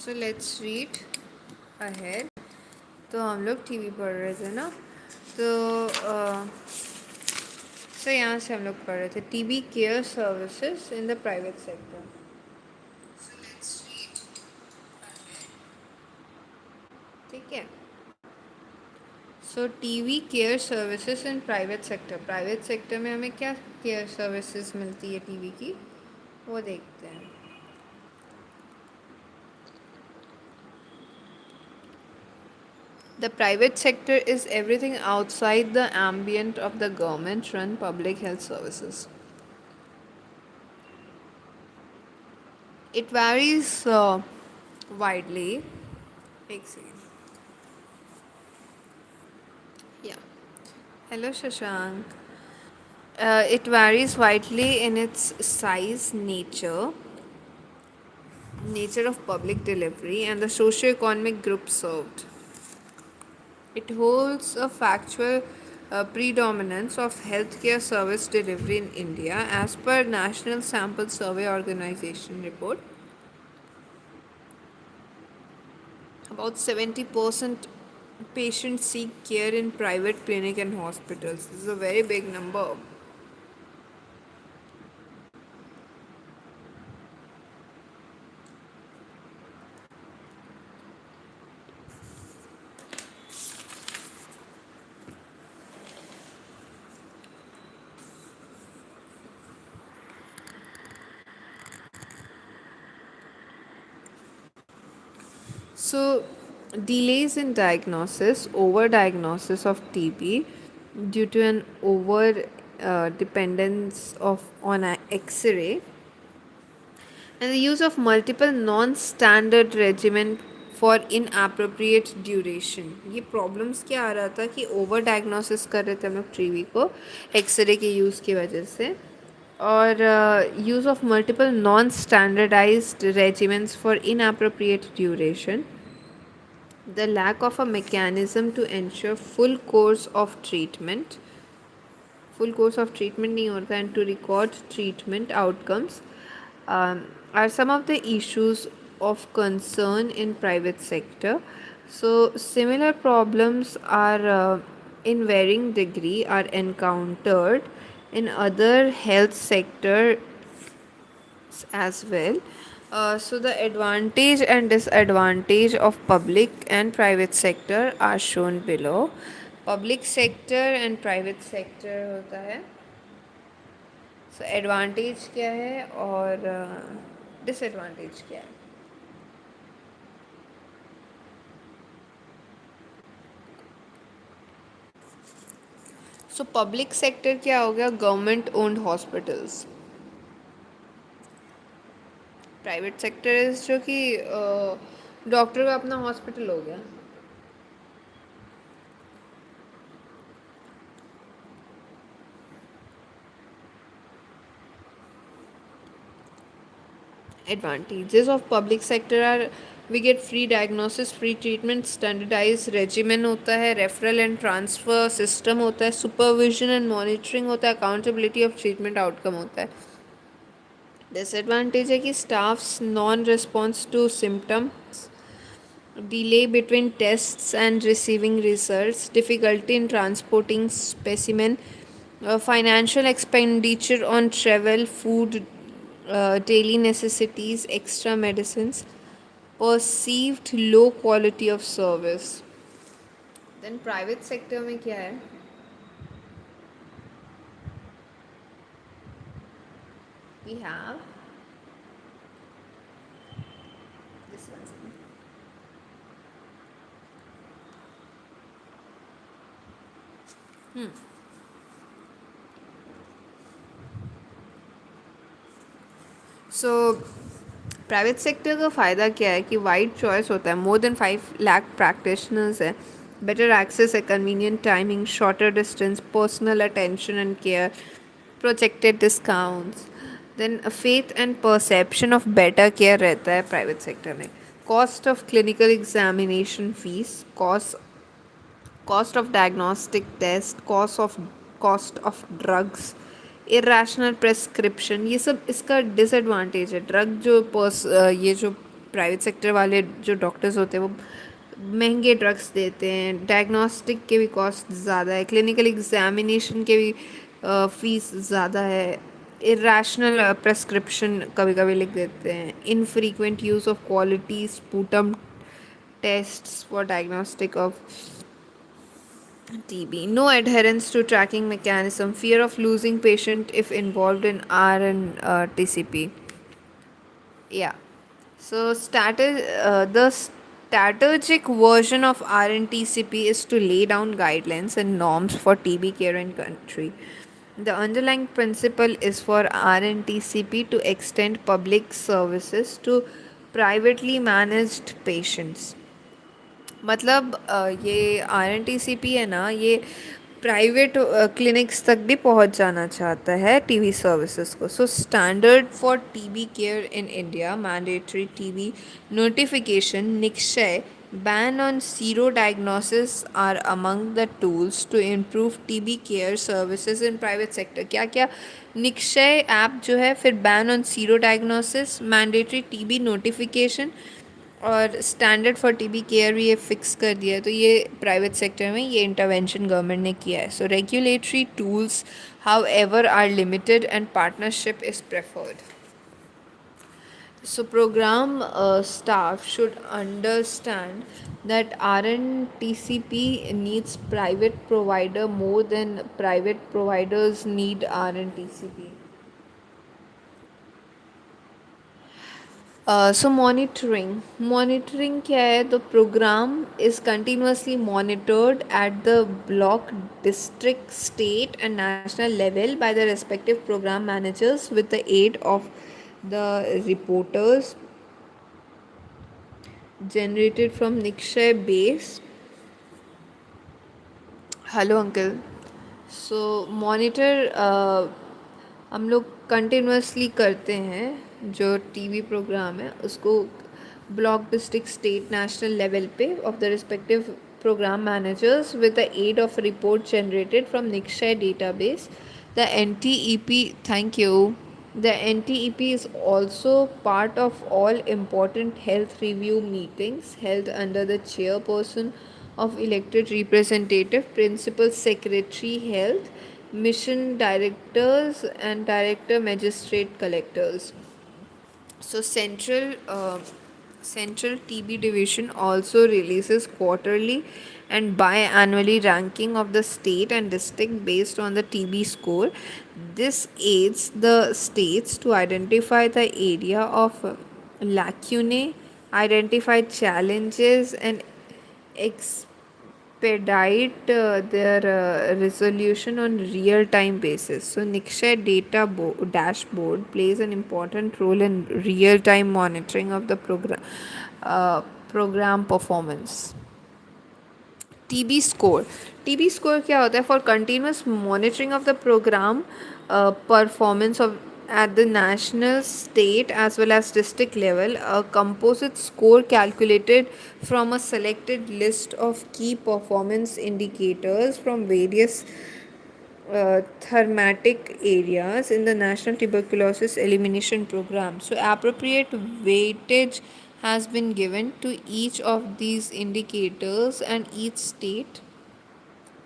So let's read ahead. तो हम लोग टीवी पढ़ रहे थे ना. तो सो यहाँ से हम लोग पढ़ रहे थे TB care services in the private sector. ठीक है. So TV care services in private sector. Private sector में हमें क्या केयर सर्विसेज मिलती है टीवी की, वो देखते हैं. The private sector is everything outside the ambient of the government run public health services. It varies widely. एक second. Yeah. Hello, Shashank. It varies widely in its size, nature of public delivery, and the socio-economic group served. It holds a factual predominance of healthcare service delivery in India as per National Sample Survey Organization report. About 70% patients seek care in private clinic and hospitals. This is a very big number. So, delays in diagnosis, overdiagnosis of TB due to an over dependence of on a X-ray, and the use of multiple non-standard regimen for inappropriate duration. ये problems क्या आ रहा था कि over diagnosis कर रहे थे हम लोग टीवी को एक्सरे के यूज़ की वजह से, और use of multiple non standardised regimens for inappropriate duration, the lack of a mechanism to ensure full course of treatment नहीं होता and to record treatment outcomes are some of the issues of concern in private sector. So similar problems are in varying degree are encountered in other health sector as well. So the advantage and disadvantage of public and private sector are shown below. Public sector and private sector होता है. So advantage क्या है और disadvantage क्या है. So public sector क्या हो गया, government owned hospitals. Private sector is जो कि डॉक्टर का अपना हॉस्पिटल हो गया. Advantages of public sector are we get free diagnosis, free treatment, standardized regimen होता है, referral and transfer system होता है, supervision and monitoring होता है, accountability of treatment outcome होता है. डिसएडवांटेज है कि staffs non response to symptoms, delay between tests and receiving results, difficulty in transporting specimen, financial expenditure on travel, food, daily necessities, extra medicines, perceived low quality of service. Then private sector में क्या है? We have this one. So private sector का फ़ायदा क्या है कि wide choice होता है, मोर देन 5 लाख प्रैक्टिशनर्स है, बेटर एक्सेस है, convenient timing, shorter distance, personal attention and care, projected discounts, then faith and perception of better care रहता है प्राइवेट सेक्टर में. Cost of clinical examination fees, cost of diagnostic test, cost of drugs, irrational prescription, ये सब इसका disadvantage है. Drug जो ये जो प्राइवेट सेक्टर वाले जो डॉक्टर्स होते हैं वो महंगे ड्रग्स देते हैं, डायग्नोस्टिक के भी कॉस्ट ज़्यादा है, क्लिनिकल एग्जामिनेशन के भी फीस ज़्यादा है, इरेशनल प्रेस्क्रिप्शन कभी कभी लिख देते हैं, infrequent use of quality sputum tests for diagnostic of TB. No adherence to tracking mechanism. Fear of losing patient if involved in R and TCP. Yeah. So the strategic version of RNTCP is to lay down guidelines and norms for TB care in country. The underlying principle is for RNTCP to extend public services to privately managed patients. मतलब ये RNTCP है ना, ये private clinics तक भी पहुंच जाना चाहता है टीबी सर्विसेज को. So standard for TB care in India, mandatory TB notification, Nikshay, ban on serodiagnosis are among the tools to improve TB care services in private sector. क्या क्या? निक्षय ऐप जो है, फिर ban on serodiagnosis, mandatory TB notification और standard for TB care भी ये fix कर दिया है. तो ये प्राइवेट सेक्टर में ये इंटरवेंशन गवर्नमेंट ने किया है. So regulatory tools however are limited and partnership is preferred. So program staff should understand that RNTCP needs private provider more than private providers need RNTCP. So monitoring क्या है? The program is continuously monitored at the block, district, state and national level by the respective program managers with the aid of the reporters generated from Nikshay base. Hello uncle. So monitor हम लोग continuously करते हैं. जो TV program है उसको block, district, state, national level पे of the respective program managers with the aid of report generated from Nikshay database. The NTEP, thank you. The NTEP is also part of all important health review meetings held under the chairperson of elected representative, principal secretary health, mission directors and director magistrate collectors. So Central TB Division also releases quarterly and biannually ranking of the state and district based on the TB score. This aids the states to identify the area of lacunae, identify challenges, and expedite their resolution on real-time basis. So Nikshay dashboard plays an important role in real-time monitoring of the program performance. TB score क्या होता है? For continuous monitoring of the program performance of at the national, state as well as district level, a composite score calculated from a selected list of key performance indicators from various thematic areas in the National Tuberculosis Elimination Program. So appropriate weightage has been given to each of these indicators and each state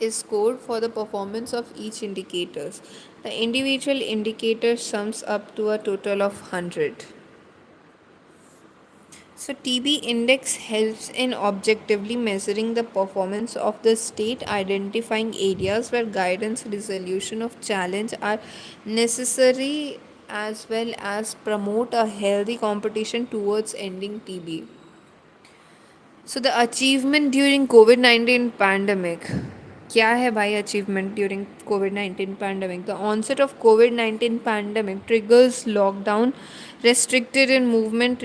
is scored for the performance of each indicators. The individual indicator sums up to a total of 100. So TB index helps in objectively measuring the performance of the state, identifying areas where guidance resolution of challenge are necessary as well as promote a healthy competition towards ending TB. So the achievement during COVID-19 pandemic. क्या है भाई achievement during COVID-19 pandemic? The onset of COVID-19 pandemic triggers lockdown, restricted in movement,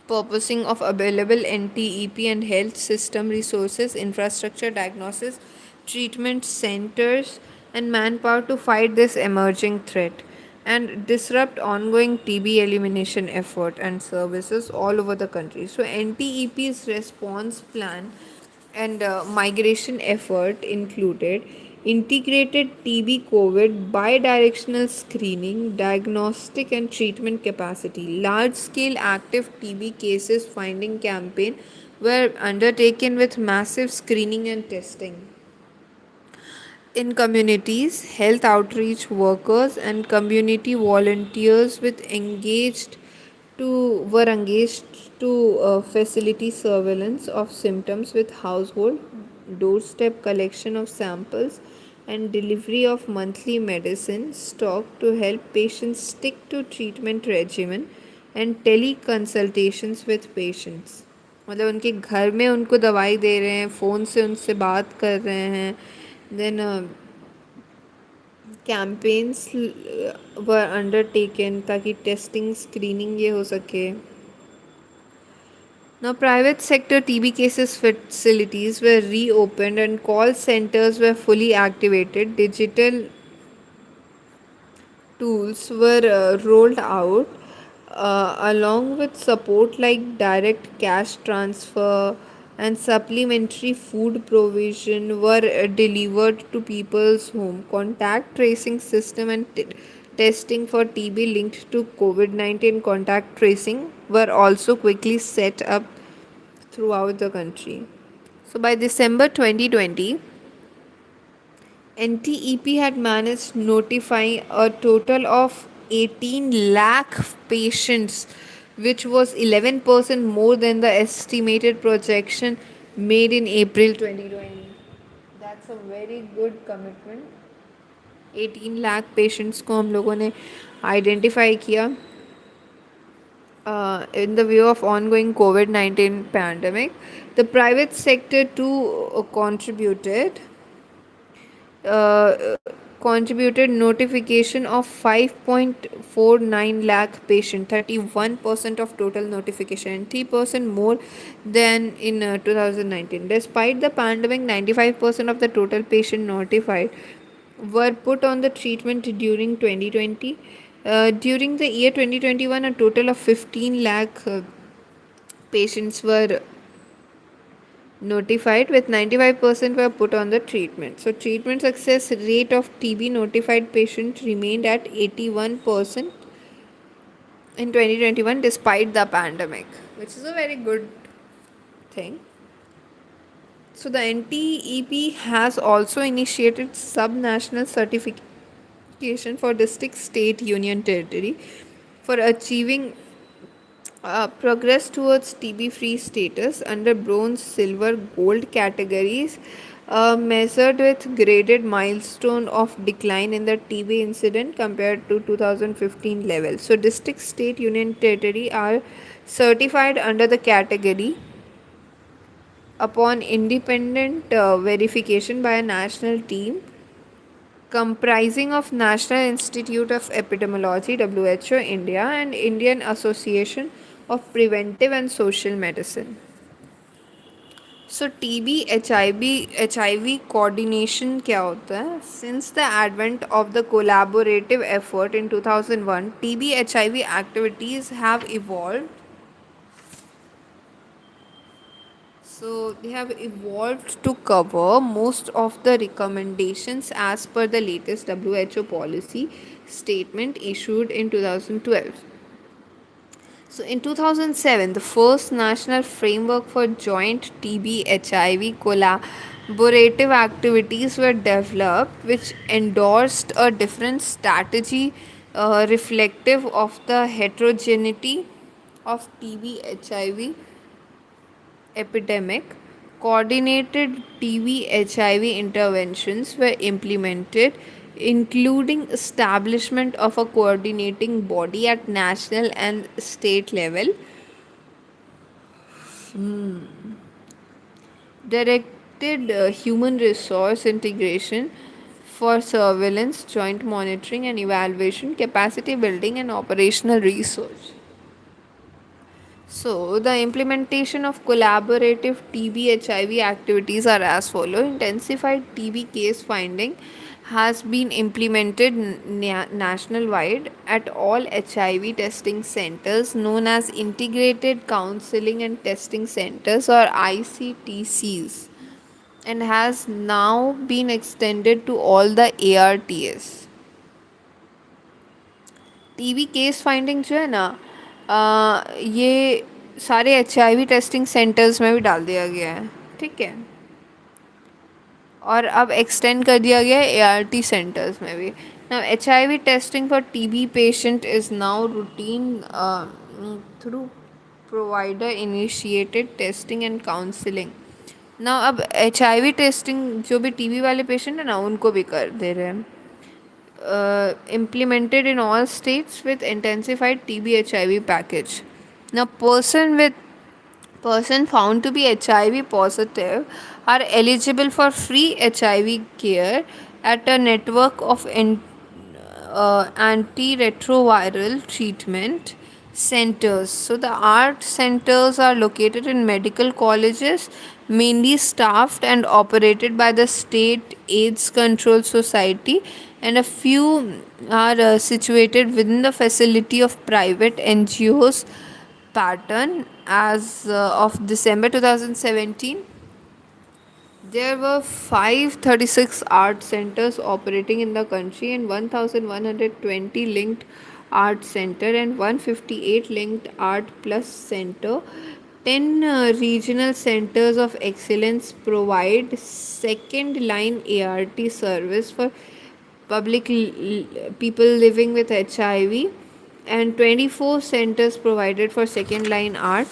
purposing of available NTEP and health system resources, infrastructure, diagnosis, treatment centers, and manpower to fight this emerging threat and disrupt ongoing TB elimination effort and services all over the country. So NTEP's response plan and migration effort included integrated TB COVID bidirectional screening, diagnostic and treatment capacity. Large scale active TB cases finding campaign were undertaken with massive screening and testing. In communities, health outreach workers and community volunteers with engaged were engaged to facility surveillance of symptoms with household doorstep collection of samples and delivery of monthly medicine stock to help patients stick to treatment regimen and teleconsultations with patients. मतलब उनके घर में उनको दवाई दे रहे हैं, phone से उनसे बात कर रहे हैं. Then campaigns were undertaken ताकि टेस्टिंग स्क्रीनिंग ये हो सके. Now, private sector TB cases facilities were reopened and call centers were fully activated. Digital tools were rolled out along with support like direct cash transfer and supplementary food provision were delivered to people's home. Contact tracing system and testing for TB linked to COVID-19 contact tracing were also quickly set up throughout the country. So by December 2020, NTEP had managed notifying a total of 18 lakh patients, which was 11% more than the estimated projection made in April 2020. That's a very good commitment. 18 lakh patients को हम लोगों ने identify किया in the view of ongoing COVID-19 pandemic. The private sector too uh, contributed notification of 5.49 lakh patient, 31% of total notification, and 3% more than in 2019. Despite the pandemic, 95% of the total patient notified were put on the treatment during 2020. During the year 2021, a total of 15 lakh patients were notified, with 95% were put on the treatment. So treatment success rate of TB notified patients remained at 81% in 2021 despite the pandemic, which is a very good thing. So the NTEP has also initiated sub-national certification for district, state, union territory for achieving progress towards TB free status under bronze, silver, gold categories, measured with graded milestone of decline in the TB incident compared to 2015 level. So, district, state, union territory are certified under the category upon independent verification by a national team comprising of National Institute of Epidemiology WHO India and Indian Association of Preventive and Social Medicine. So TB HIV coordination क्या होता है? Since the advent of the collaborative effort in 2001, TB HIV activities have evolved. So they have evolved to cover most of the recommendations as per the latest WHO policy statement issued in 2012. So in 2007, the first national framework for joint TB HIV collaborative activities were developed, which endorsed a different strategy reflective of the heterogeneity of TB HIV epidemic. Coordinated TB HIV interventions were implemented, including establishment of a coordinating body at national and state level, directed human resource integration for surveillance, joint monitoring and evaluation, capacity building, and operational research. So, the implementation of collaborative TB HIV activities are as follows. Intensified TB case finding has been implemented national wide at all HIV testing centers known as Integrated Counseling and Testing Centers or ICTCs. and has now been extended to all the ARTS. TB case finding जो है ना, ये सारे HIV testing centres में भी डाल दिया गया है, ठीक है। और अब एक्सटेंड कर दिया गया है ART सेंटर्स में भी। Now HIV testing for TB patient is now routine through provider initiated testing and counselling. ना अब HIV टेस्टिंग जो भी TB वाले पेशेंट है ना, उनको भी कर दे रहे हैं। Implemented in all states with intensified TB HIV package. Now, person found to be HIV positive are eligible for free HIV care at a network of antiretroviral treatment centers. So the ART centers are located in medical colleges, mainly staffed and operated by the State AIDS Control Society, and a few are situated within the facility of private NGOs pattern. As of December 2017, there were 536 art centers operating in the country and 1120 linked art center and 158 linked art plus center. 10 regional centers of excellence provide second line ART service for people living with HIV, and 24 centers provided for second line art.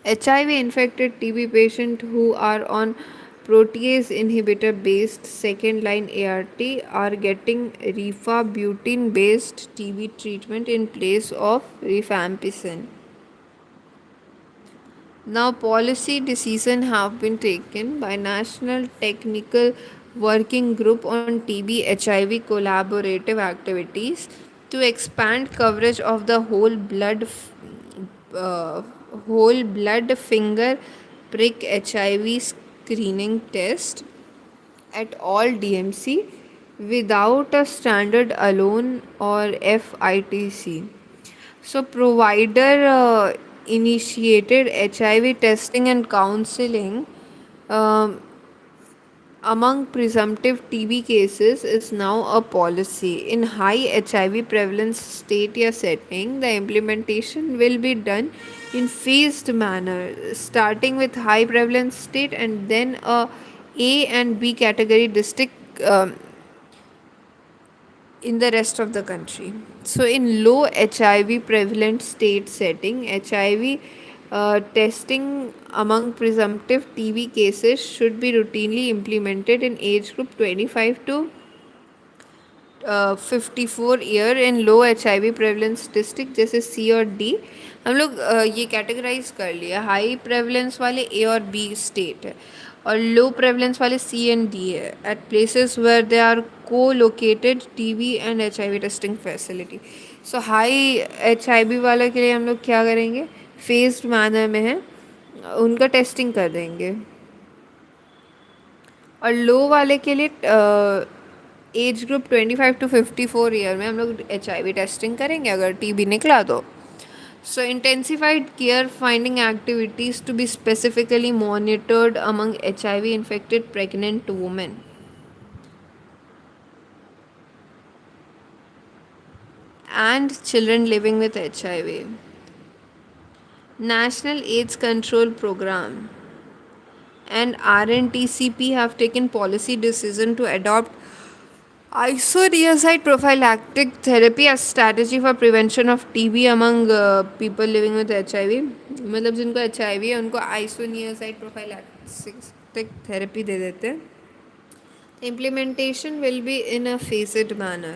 HIV infected TB patients who are on protease inhibitor based second line ART are getting rifabutin based TB treatment in place of rifampicin. Now, policy decisions have been taken by National Technical Working Group on TB HIV collaborative activities to expand coverage of the uh, whole blood finger prick HIV screening test at all DMC without a standard alone or FITC. So, provider initiated HIV testing and counseling um, among presumptive TB cases is now a policy. In high HIV prevalence state or setting, the implementation will be done in phased manner, starting with high prevalence state and then A and B category district in the rest of the country. So, in low HIV prevalent state setting, HIV testing among presumptive TB cases should be routinely implemented in age group 25 to 54 year in low HIV prevalence district जैसे C और D। हम लोग ये categorize कर लिया, high prevalence वाले A और B state है और लो प्रेवलेंस वाले C एंड D है at places where they are को located TB and HIV testing facility. So high HIV वाले के लिए हम लोग क्या करेंगे, फेस्ड मैनर में है उनका टेस्टिंग कर देंगे, और लो वाले के लिए एज ग्रुप 25 to 54 ईयर में हम लोग HIV टेस्टिंग करेंगे अगर TB निकला तो। So intensified care finding activities to be specifically monitored among HIV infected pregnant women and children living with HIV. National AIDS Control Program and RNTCP have taken policy decision to adopt isoniazid prophylactic therapy as strategy for prevention of TB among people living with HIV. मतलब जिनको HIV है उनको isoniazid prophylactic therapy दे देते हैं. Implementation will be in a phased manner.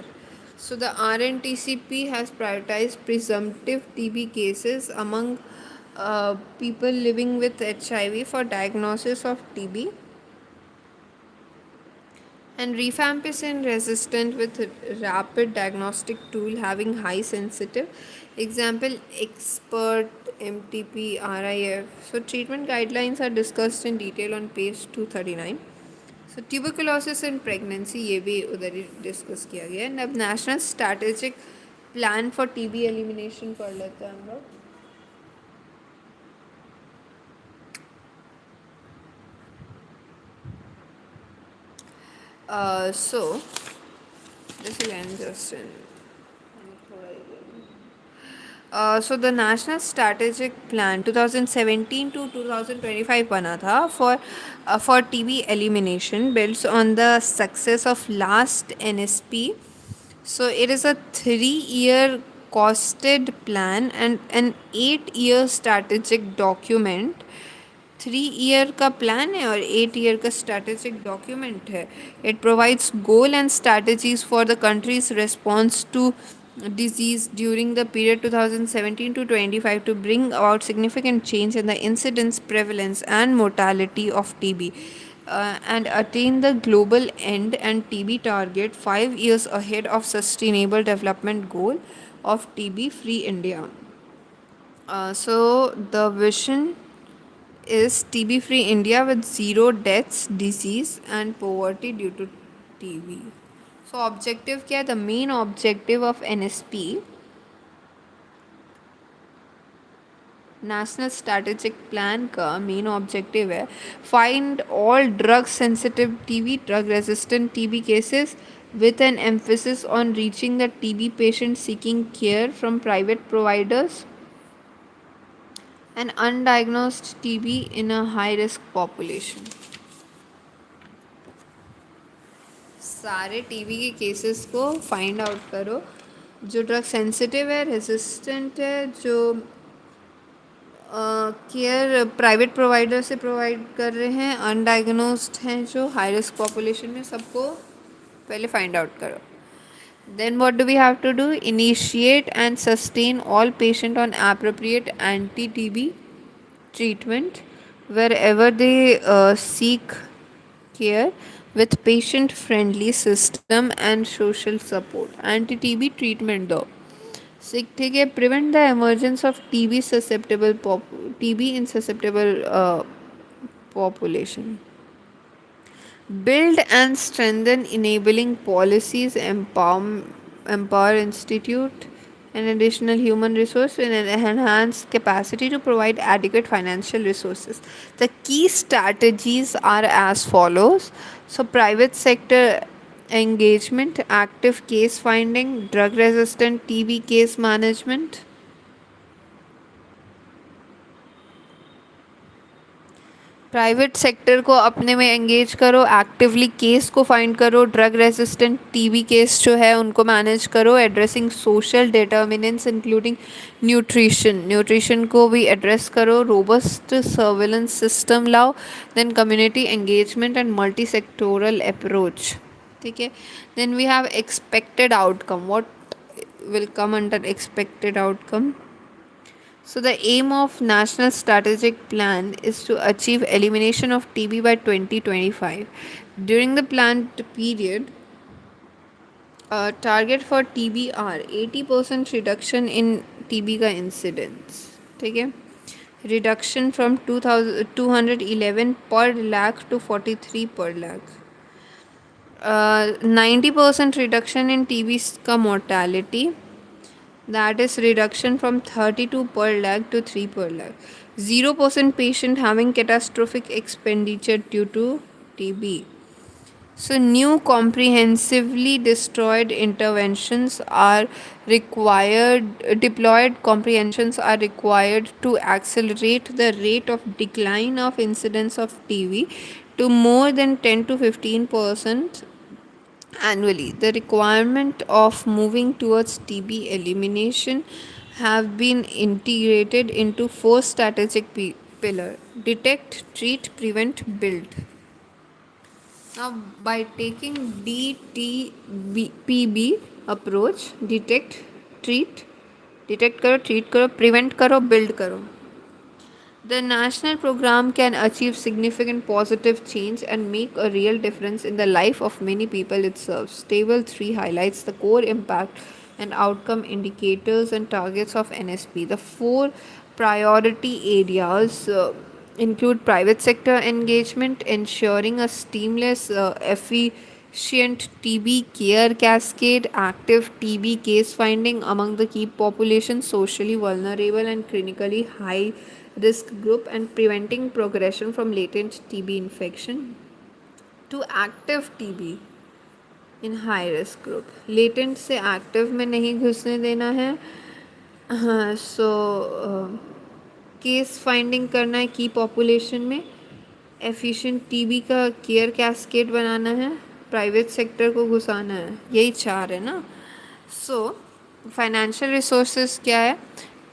So the RNTCP has prioritized presumptive TB cases among people living with HIV for diagnosis of TB, and rifampicin resistant with rapid diagnostic tool having high sensitive, example expert MTP RIF. So treatment guidelines are discussed in detail on page 239. So tuberculosis in pregnancy ये भी उधर ही discuss किया गया है। अब national strategic plan for TB elimination पढ़ लेते हैं हम लोग। So this again just in. So the National Strategic Plan 2017 to 2025 बना था for TB elimination builds on the success of last NSP. So it is a 3-year costed plan and an 8-year strategic document. 3 year का plan है और 8 year का strategic document है. It provides goal and strategies for the country's response to disease during the period 2017 to 25 to bring about significant change in the incidence, prevalence, and mortality of TB, and attain the global end and TB target 5 years ahead of Sustainable Development Goal of TB Free India. So the vision is TB free India with zero deaths, disease, and poverty due to TB. So objective क्या है? The main objective of NSP, national strategic plan का main objective है find all drug sensitive TB drug resistant TB cases with an emphasis on reaching the TB patients seeking care from private providers and undiagnosed TB in a high risk population. सारे TB के cases को find out करो जो drug sensitive है, resistant है, जो care private provider से provide कर रहे हैं, अनडायग्नोस्ड हैं, जो हाई रिस्क पॉपुलेशन में, सबको पहले फाइंड आउट करो. Then what do we have to do? Initiate and sustain all patient on appropriate anti-TB treatment wherever they seek care with patient-friendly system and social support. Anti-TB treatment दो. ठीक है. Prevent the emergence of TB in susceptible population. Build and strengthen enabling policies, empower institute an additional human resource and an enhanced capacity to provide adequate financial resources. The key strategies are as follows. So private sector engagement, active case finding, drug resistant TB case management. Private sector को अपने में engage करो, actively case को find करो, drug resistant TB case जो है उनको manage करो, addressing social determinants including nutrition को भी एड्रेस करो, रोबस्ट सर्विलेंस सिस्टम लाओ, then community engagement and multi sectoral approach. ठीक है. Then we have expected outcome. What will come under expected outcome? So the aim of National Strategic Plan is to achieve elimination of TB by 2025. During the planned period, target for TB are 80% reduction in TB का incidence. ठीक है. Reduction from 211 per lakh to 43 per lakh. 90% reduction in TB का mortality. That is reduction from 32 per lakh to 3 per lakh. 0% patient having catastrophic expenditure due to TB. So new comprehensively destroyed interventions are required, deployed comprehensions are required to accelerate the rate of decline of incidence of TB to more than 10 to 15% annually. The requirement of moving towards TB elimination have been integrated into 4 strategic pillars: detect, treat, prevent, build. Now, by taking DTPB approach, detect करो, treat करो, prevent करो, build करो, the national program can achieve significant positive change and make a real difference in the life of many people it serves. Table 3 highlights the core impact and outcome indicators and targets of NSP. The 4 priority areas include private sector engagement, ensuring a seamless, efficient TB care cascade, active TB case finding among the key population, socially vulnerable and clinically high risk group, and preventing progression from latent TB infection to active TB. In high risk group. Latent से active में नहीं घुसने देना है। हाँ, so case finding करना है की पॉपुलेशन में। एफिशिएंट टीबी का केयर कैस्केड बनाना है। प्राइवेट सेक्टर को घुसाना है। यही चार है ना। सो फाइनेंशियल रिसोर्सेज क्या है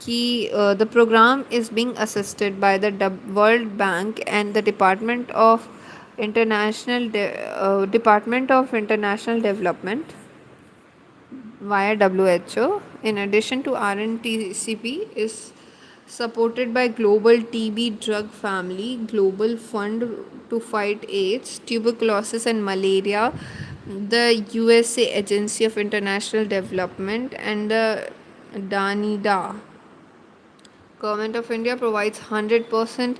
कि the programme is being assisted by the World Bank and the Department of International Development via WHO. In addition to RNTCP is supported by Global TB Drug Family, Global Fund to Fight AIDS, Tuberculosis and Malaria, the USA Agency of International Development, and the DANIDA. Government of India provides 100%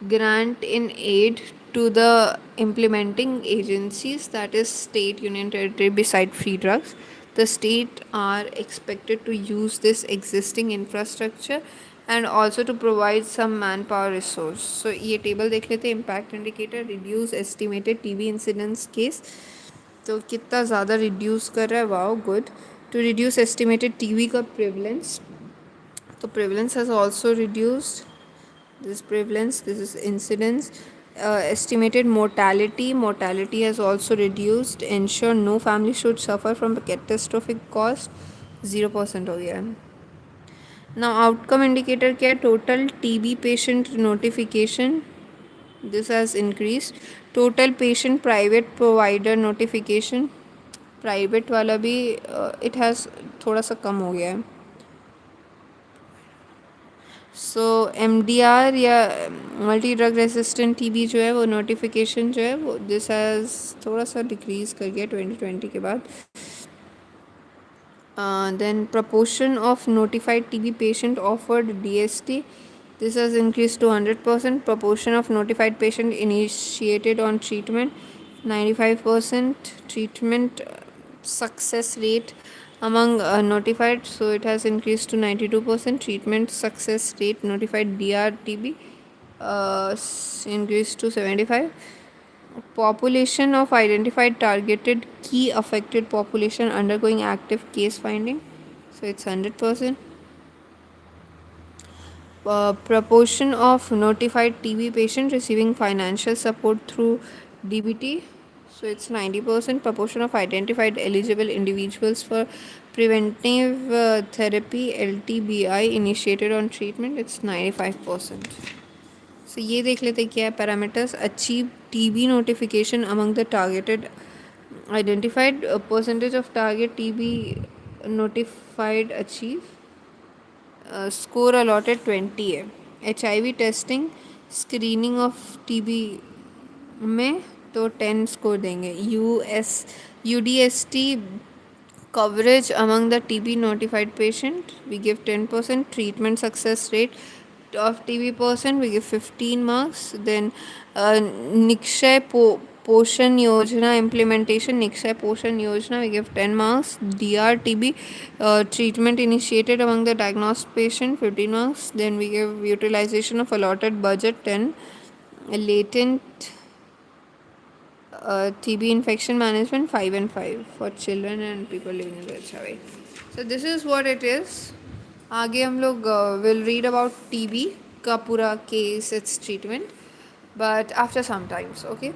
grant in aid to the implementing agencies, that is state, union territory. Beside free drugs, the state are expected to use this existing infrastructure and also to provide some manpower resource. So ये table देख लेते हैं. Impact indicator reduce estimated TB incidence case. तो कितना ज़्यादा reduce कर रहा है. Wow, good. To reduce estimated TB का prevalence. So prevalence has also reduced. This prevalence, this is incidence. Estimated mortality has also reduced. Ensure no family should suffer from catastrophic cost. 0% हो गया. Now outcome indicator क्या है? Total TB patient notification, this has increased. Total patient private provider notification, private वाला भी it has थोड़ा सा कम हो गया है. सो MDR या मल्टी ड्रग रेसिस्टेंट टीबी जो है वो नोटिफिकेशन जो है वो दिस हैज़ थोड़ा सा डिक्रीज़ कर गया 2020 के बाद. Then proportion of notified TB patient offered DST, this has increased to 100%. Proportion of notified patient initiated on treatment 95%. Treatment success rate among notified, so it has increased to 92%. Treatment success rate notified DRTB increased to 75. Population of identified targeted key affected population undergoing active case finding, so it's 100%. Proportion of notified TB patient receiving financial support through DBT, so it's 90%. Proportion of identified eligible individuals for preventive therapy LTBI initiated on treatment, it's 95%. So ये देख लेते क्या है parameters. Achieve TB notification among the targeted identified, percentage of target TB notified achieve. Score allotted 20 है. HIV testing screening of TB में तो 10 score देंगे. UDST coverage among the TB notified patient, we give 10%. Treatment success rate of TB person, we give 15 marks. Then Nikshay Poshan Yojana implementation, Nikshay Poshan Yojana, we give 10 marks. DRTB treatment initiated among the diagnosed patient, 15 marks. Then we give utilization of allotted budget, 10. Latent TB infection management, 5 and 5 for children and people living with HIV. So this is what it is. आगे हम लोग will read about TB का पूरा case, its treatment, but after some times. Okay.